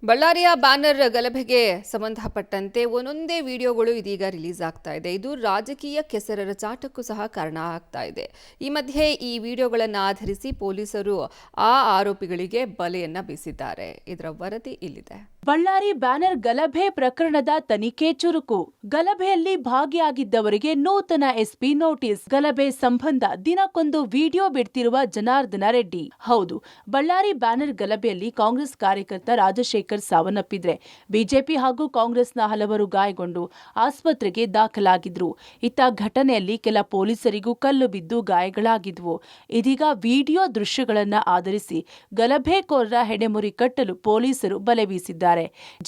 ಬಳ್ಳಾರಿಯ ಬ್ಯಾನರ್ ಗಲಭೆಗೆ ಸಂಬಂಧಪಟ್ಟಂತೆ ಒಂದೊಂದೇ ವಿಡಿಯೋಗಳು ಇದೀಗ ರಿಲೀಸ್ ಆಗ್ತಾ ಇದೆ. ಇದು ರಾಜಕೀಯ ಕೆಸರರ ಚಾಟಕ್ಕೂ ಸಹ ಕಾರಣ ಆಗ್ತಾ ಇದೆ. ಈ ಮಧ್ಯೆ ಈ ವಿಡಿಯೋಗಳನ್ನು ಆಧರಿಸಿ ಪೊಲೀಸರು ಆ ಆರೋಪಿಗಳಿಗೆ ಬಲೆಯನ್ನ ಬೀಸಿದ್ದಾರೆ. ಇದರ ವರದಿ ಇಲ್ಲಿದೆ. ಬಳ್ಳಾರಿ ಬ್ಯಾನರ್ ಗಲಭೆ ಪ್ರಕರಣದ ತನಿಖೆ ಚುರುಕು. ಗಲಭೆಯಲ್ಲಿ ಭಾಗಿಯಾಗಿದ್ದವರಿಗೆ ನೂತನ ಎಸ್ಪಿ ನೋಟಿಸ್. ಗಲಭೆ ಸಂಬಂಧ ದಿನಕ್ಕೊಂದು ವಿಡಿಯೋ ಬಿಡ್ತಿರುವ ಜನಾರ್ದನ ರೆಡ್ಡಿ. ಹೌದು, ಬಳ್ಳಾರಿ ಬ್ಯಾನರ್ ಗಲಭೆಯಲ್ಲಿ ಕಾಂಗ್ರೆಸ್ ಕಾರ್ಯಕರ್ತ ರಾಜಶೇಖರ್ ಸಾವನ್ನಪ್ಪಿದ್ರೆ ಬಿಜೆಪಿ ಹಾಗೂ ಕಾಂಗ್ರೆಸ್ನ ಹಲವರು ಗಾಯಗೊಂಡು ಆಸ್ಪತ್ರೆಗೆ ದಾಖಲಾಗಿದ್ರು. ಇತ್ತ ಘಟನೆಯಲ್ಲಿ ಕೆಲ ಪೊಲೀಸರಿಗೂ ಕಲ್ಲು ಬಿದ್ದು ಗಾಯಗಳಾಗಿದ್ವು. ಇದೀಗ ವಿಡಿಯೋ ದೃಶ್ಯಗಳನ್ನ ಆಧರಿಸಿ ಗಲಭೆಕೋರರ ಹೆಡೆಮುರಿ ಕಟ್ಟಲು ಪೊಲೀಸರು ಬಲೆ ಬೀಸಿದ್ದಾರೆ.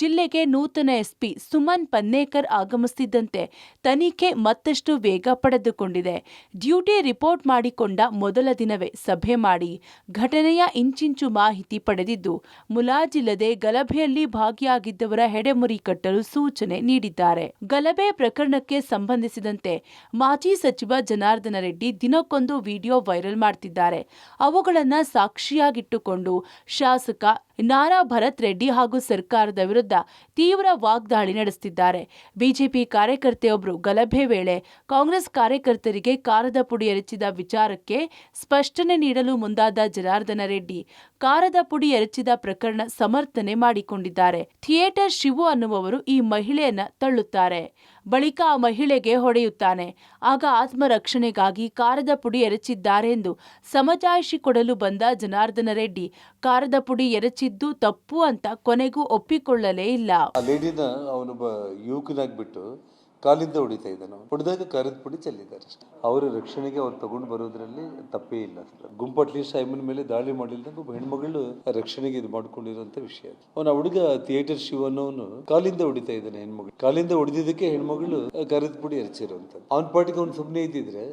ಜಿಲ್ಲೆಗೆ ನೂತನ ಎಸ್ಪಿ ಸುಮನ್ ಪನ್ನೇಕರ್ ಆಗಮಿಸುತ್ತಿದ್ದಂತೆ ತನಿಖೆ ಮತ್ತಷ್ಟು ವೇಗ ಪಡೆದುಕೊಂಡಿದೆ. ಡ್ಯೂಟಿ ರಿಪೋರ್ಟ್ ಮಾಡಿಕೊಂಡ ಮೊದಲ ದಿನವೇ ಸಭೆ ಮಾಡಿ ಘಟನೆಯ ಇಂಚಿಂಚು ಮಾಹಿತಿ ಪಡೆದಿದ್ದು, ಮುಲಾಜಿಲ್ಲದೆ ಗಲಭೆಯಲ್ಲಿ ಭಾಗಿಯಾಗಿದ್ದವರ ಹೆಡೆಮುರಿ ಕಟ್ಟಲು ಸೂಚನೆ ನೀಡಿದ್ದಾರೆ. ಗಲಭೆ ಪ್ರಕರಣಕ್ಕೆ ಸಂಬಂಧಿಸಿದಂತೆ ಮಾಜಿ ಸಚಿವ ಜನಾರ್ದನ ರೆಡ್ಡಿ ದಿನಕ್ಕೊಂದು ವಿಡಿಯೋ ವೈರಲ್ ಮಾಡ್ತಿದ್ದಾರೆ. ಅವುಗಳನ್ನು ಸಾಕ್ಷಿಯಾಗಿಟ್ಟುಕೊಂಡು ಶಾಸಕ ನಾರಾ ಭರತ್ ರೆಡ್ಡಿ ಹಾಗೂ ಸರ್ಕಾರದ ವಿರುದ್ಧ ತೀವ್ರ ವಾಗ್ದಾಳಿ ನಡೆಸುತ್ತಿದ್ದಾರೆ. ಬಿಜೆಪಿ ಕಾರ್ಯಕರ್ತೆಯೊಬ್ಬರು ಗಲಭೆ ವೇಳೆ ಕಾಂಗ್ರೆಸ್ ಕಾರ್ಯಕರ್ತರಿಗೆ ಕಾರದ ಪುಡಿ ಎರಚಿದ ವಿಚಾರಕ್ಕೆ ಸ್ಪಷ್ಟನೆ ನೀಡಲು ಮುಂದಾದ ಜನಾರ್ದನ ರೆಡ್ಡಿ ಕಾರದ ಪುಡಿ ಎರಚಿದ ಪ್ರಕರಣ ಸಮರ್ಥನೆ ಮಾಡಿಕೊಂಡಿದ್ದಾರೆ. ಥಿಯೇಟರ್ ಶಿವು ಅನ್ನುವವರು ಈ ಮಹಿಳೆಯನ್ನ ತಳ್ಳುತ್ತಾರೆ. ಬಳಿಕ ಆ ಮಹಿಳೆಗೆ ಹೊಡೆಯುತ್ತಾನೆ. ಆಗ ಆತ್ಮರಕ್ಷಣೆಗಾಗಿ ಕಾರದ ಪುಡಿ ಎರಚಿದ್ದಾರೆ ಎಂದು ಸಮಜಾಯಿಷಿ ಕೊಡಲು ಬಂದ ಜನಾರ್ದನ ರೆಡ್ಡಿ ಕಾರದ ಪುಡಿ ಎರಚಿದ್ದು ತಪ್ಪು ಅಂತ ಕೊನೆಗೂ ಒಪ್ಪಿಕೊಳ್ಳಲೇ ಇಲ್ಲ. ಆ ಲೇಡಿನ ಅವನೊಬ್ಬ ಯುವಕನಾಗ್ಬಿಟ್ಟು ಕಾಲಿಂದ ಹೊಡಿತಾ ಇದ್ದಾನೆ. ಹೊಡೆದಾಗ ಕಾರದ ಪುಡಿ ಚೆಲ್ಲಿದ್ದಾರೆ. ಅವರ ರಕ್ಷಣೆಗೆ ಅವ್ರು ತಗೊಂಡು ಬರೋದ್ರಲ್ಲಿ ತಪ್ಪೇ ಇಲ್ಲ. ಗುಂಪು ಅಟ್ಲೀಸ್ಟ್ ಐಮನ್ ಮೇಲೆ ದಾಳಿ ಮಾಡಿಲ್ದಂಗೆ ಒಬ್ಬ ಹೆಣ್ಮಗಳು ರಕ್ಷಣೆಗೆ ಇದು ಮಾಡ್ಕೊಂಡಿರೋಂಥ ವಿಷಯ. ಅವನ ಹುಡುಗ ಥಿಯೇಟರ್ ಶಿವ ಅನ್ನೋನು ಕಾಲಿಂದ ಹೊಡಿತಾ ಇದ್ದಾನೆ. ಹೆಣ್ಮಗಳು ಕಾಲಿಂದ ಹೊಡೆದಿದ್ದಕ್ಕೆ ಹೆಣ್ಮಗಳು ಕಾರದ ಪುಡಿ ಎರಚಿರುವಂಥದ್ದು. ಅವನ ಪಾಟಿಗೆ ಅವ್ನು ಸುಮ್ಮನೆ ಇದ್ದಿದ್ರೆ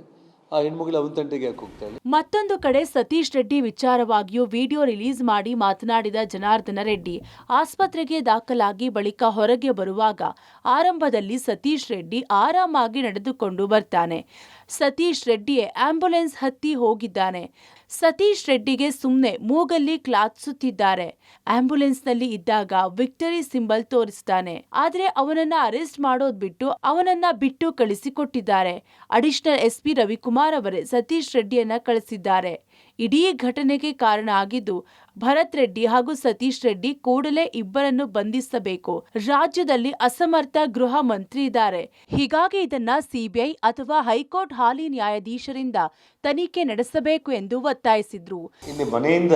ಆ ಹೆಣ್ಮಗಳು ಅವನ ತಂಟೆಗೆ ಯಾಕೆ ಹೋಗ್ತಾಳೆ. ಮತ್ತೊಂದು ಕಡೆ ಸತೀಶ್ ರೆಡ್ಡಿ ವಿಚಾರವಾಗಿಯೂ ವಿಡಿಯೋ ರಿಲೀಸ್ ಮಾಡಿ ಮಾತನಾಡಿದ ಜನಾರ್ದನ ರೆಡ್ಡಿ ಆಸ್ಪತ್ರೆಗೆ ದಾಖಲಾಗಿ ಬಳಿಕ ಹೊರಗೆ ಬರುವಾಗ ಆರಂಭದಲ್ಲಿ ಸತೀಶ್ ರೆಡ್ಡಿ ಆರಾಮಾಗಿ ನಡೆದುಕೊಂಡು ಬರ್ತಾನೆ. ಸತೀಶ್ ರೆಡ್ಡಿಯೇ ಆಂಬ್ಯುಲೆನ್ಸ್ ಹತ್ತಿ ಹೋಗಿದ್ದಾನೆ. ಸತೀಶ್ ರೆಡ್ಡಿಗೆ ಸುಮ್ಮನೆ ಮೂಗಲ್ಲಿ ಕ್ಲಾತ್ಸುತ್ತಿದ್ದಾರೆ. ಆಂಬ್ಯುಲೆನ್ಸ್ನಲ್ಲಿ ಇದ್ದಾಗ ವಿಕ್ಟರಿ ಸಿಂಬಲ್ ತೋರಿಸ್ತಾನೆ. ಆದ್ರೆ ಅವನನ್ನ ಅರೆಸ್ಟ್ ಮಾಡೋದ್ ಬಿಟ್ಟು ಅವನನ್ನ ಬಿಟ್ಟು ಕಳಿಸಿಕೊಟ್ಟಿದ್ದಾರೆ. ಅಡಿಷನಲ್ ಎಸ್ಪಿ ರವಿಕುಮಾರ್ ಅವರೇ ಸತೀಶ್ ರೆಡ್ಡಿಯನ್ನ ಕಳಿಸಿದ್ದಾರೆ. ಇಡೀ ಘಟನೆಗೆ ಕಾರಣ ಆಗಿದ್ದು ಭರತ್ ರೆಡ್ಡಿ ಹಾಗೂ ಸತೀಶ್ ರೆಡ್ಡಿ. ಕೂಡಲೇ ಇಬ್ಬರನ್ನು ಬಂಧಿಸಬೇಕು. ರಾಜ್ಯದಲ್ಲಿ ಅಸಮರ್ಥ ಗೃಹ ಮಂತ್ರಿ ಇದ್ದಾರೆ. ಹೀಗಾಗಿ ಇದನ್ನ ಸಿಬಿಐ ಅಥವಾ ಹೈಕೋರ್ಟ್ ಹಾಲಿ ನ್ಯಾಯಾಧೀಶರಿಂದ ತನಿಖೆ ನಡೆಸಬೇಕು ಎಂದು ಒತ್ತಾಯಿಸಿದ್ರು. ಇಲ್ಲಿ ಮನೆಯಿಂದ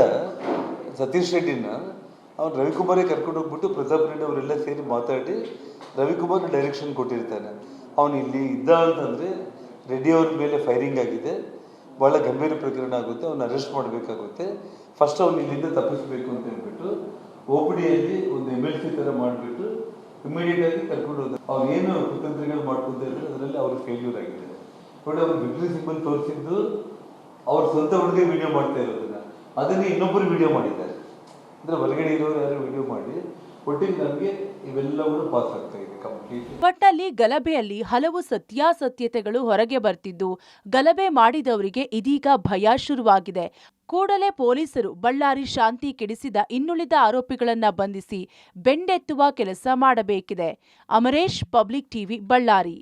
ಸತೀಶ್ ರೆಡ್ಡಿನ ಅವ್ನು ರವಿಕುಮಾರೇ ಕರ್ಕೊಂಡು ಹೋಗ್ಬಿಟ್ಟು ಪ್ರತಾಪ್ ರೆಡ್ಡಿ ಅವರೆಲ್ಲ ಸೇರಿ ಮಾತಾಡಿ ರವಿಕುಮಾರ್ ಡೈರೆಕ್ಷನ್ ಕೊಟ್ಟಿರ್ತಾನೆ. ಅವನು ಇಲ್ಲಿ ಇದ್ದ ಅಂತಂದರೆ ರೆಡ್ಡಿ ಅವ್ರ ಮೇಲೆ ಫೈರಿಂಗ್ ಆಗಿದೆ, ಭಾಳ ಗಂಭೀರ ಪ್ರಕರಣ ಆಗುತ್ತೆ, ಅವನ್ನ ಅರೆಸ್ಟ್ ಮಾಡಬೇಕಾಗುತ್ತೆ, ಫಸ್ಟ್ ಅವ್ನು ಇಲ್ಲಿಂದ ತಪ್ಪಿಸಬೇಕು ಅಂತ ಹೇಳ್ಬಿಟ್ಟು OPDಯಲ್ಲಿ ಒಂದು MLC ಥರ ಮಾಡಿಬಿಟ್ಟು ಇಮಿಡಿಯೇಟ್ ಆಗಿ ಕರ್ಕೊಂಡು ಹೋದ. ಅವ್ರು ಏನು ಕುತಂತ್ರಿಗಳು ಮಾಡ್ಕೊಂತ ಇದ್ರೆ ಅದರಲ್ಲಿ ಅವ್ರಿಗೆ ಫೇಲ್ಯೂರ್ ಆಗಿದೆ. ನೋಡಿ, ಅವ್ರು ವಿಕ್ಟರಿ ಸಿಂಬಲ್ ತೋರಿಸಿದ್ದು ಅವ್ರ ಸ್ವಂತ ಹುಡುಗಿ ವಿಡಿಯೋ ಮಾಡ್ತಾ ಇರೋದನ್ನ ಅದನ್ನೇ ಇನ್ನೊಬ್ಬರು ವಿಡಿಯೋ ಮಾಡಿದ್ದಾರೆ. ಅಂದರೆ ಹೊರಗಡೆ ಇರೋರು ಯಾರು ವಿಡಿಯೋ ಮಾಡಿ ಒಟ್ಟಿಗೆ ನಮಗೆ ಇವೆಲ್ಲವೂ ಪಾಸ್ ಆಗ್ತಾ ಇದೆ ಕಂಪ್ಲೀಟ್. ಒಟ್ಟಲ್ಲಿ ಗಲಭೆಯಲ್ಲಿ ಹಲವು ಸತ್ಯಾಸತ್ಯತೆಗಳು ಹೊರಗೆ ಬರ್ತಿದ್ದು ಗಲಭೆ ಮಾಡಿದವರಿಗೆ ಇದೀಗ ಭಯ ಶುರುವಾಗಿದೆ. ಕೂಡಲೇ ಪೊಲೀಸರು ಬಳ್ಳಾರಿ ಶಾಂತಿ ಕೆಡಿಸಿದ ಇನ್ನುಳಿದ ಆರೋಪಿಗಳನ್ನ ಬಂಧಿಸಿ ಬೆಂಡೆತ್ತುವ ಕೆಲಸ ಮಾಡಬೇಕಿದೆ. Amaresh, public TV, Ballari.